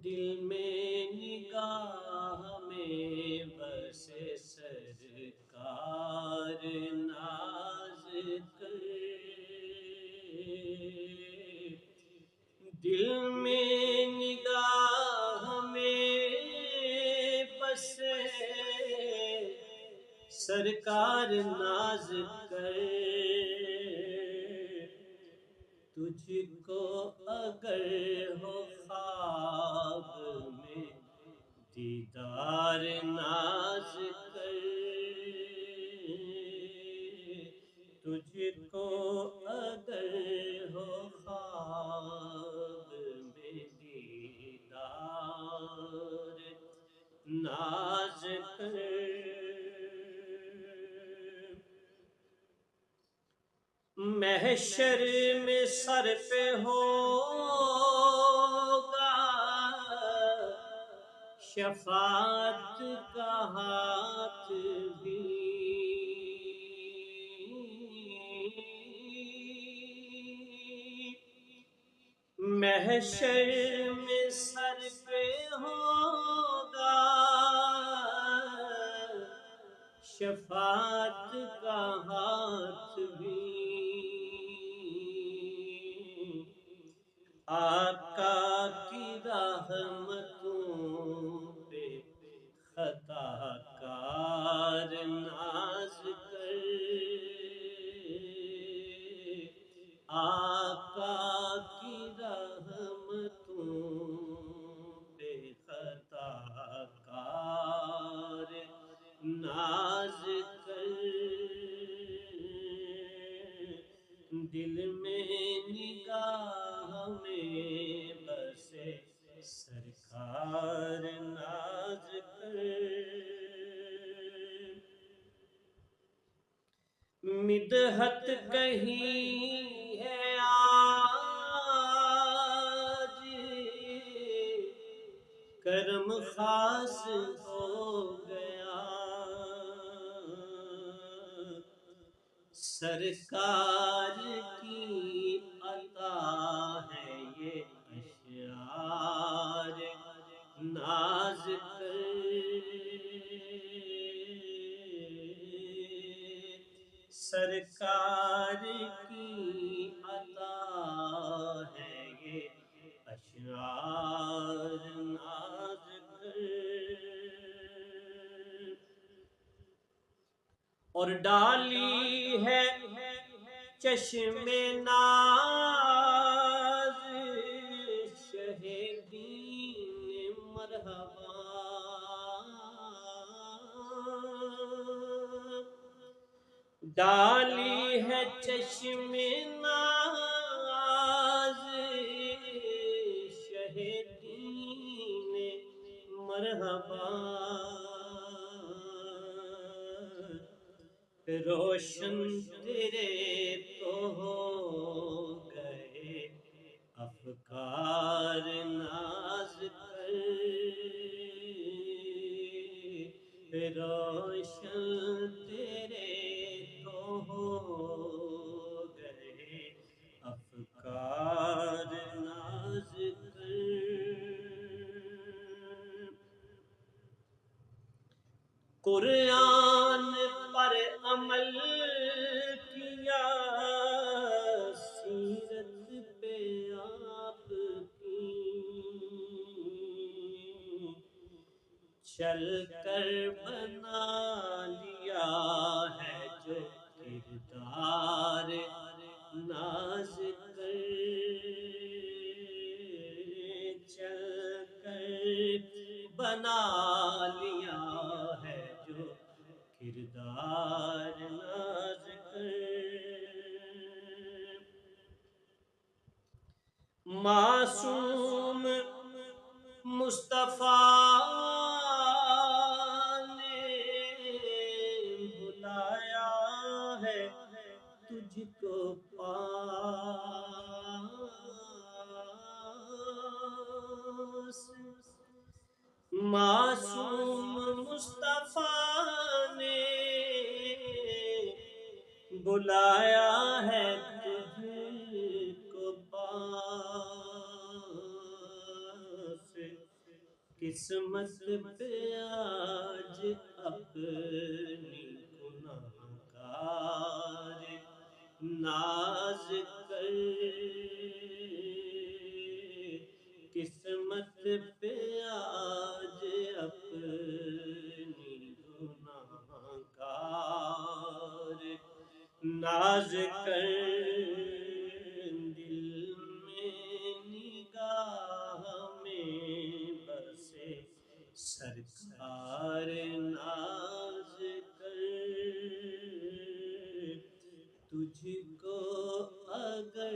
دل میں نگاہ میں بسے سرکار ناز کر، دل میں نگاہ میں بسے سرکار ناز کر، تجھ کو اگر ہو خواب میں دیدار ناز کر، تجھ کو اگر ہو خواب میں دیدار ناز کر، محشر میں سر پہ ہوگا شفاعت کا ہاتھ بھی، محشر میں سر پہ ہوگا شفاعت کا ہاتھ بھی، آقا کی رحمتوں پہ خطا کار ناز کر، آقا کی رحمتوں پہ خطا کار ناز کر، دل میں نگاہ میں بسے سرکار ناز کر، مدحت کہیں ہے آج کرم خاص ہو گیا، سرکار کی عطا ہے یہ اشعار ناز کر، سرکار کی عطا ہے یہ اشعار ناز کر، اور ڈالی ہے چشم ناز شہ دین مرحبا، ڈالی ہے چشم ناز شہ دین مرحبا، روشن تیرے تو ہو گئے افکار ناز کر، روشن تیرے تو ہو گئے افکار ناز کر، قرآن پر عمل کیا سیرت پہ آپ کی، چل کر بنا لیا ہے جو کردار ناز کر، چل کر بنا لیا ہے جو کردار ناز کر، معصوم مصطفیٰ نے بلایا ہے تجھ کو پاس، معصوم مصطفیٰ نے بلایا ہے تجھ کو پاس، قسمت پہ آج اپنی گناہ گار ناز کر، قسمت پہ آج اپنی گناہ گار ناز کر، دل میں نگاہ میں بسے سرکار ناز کر، تجھ کو اگر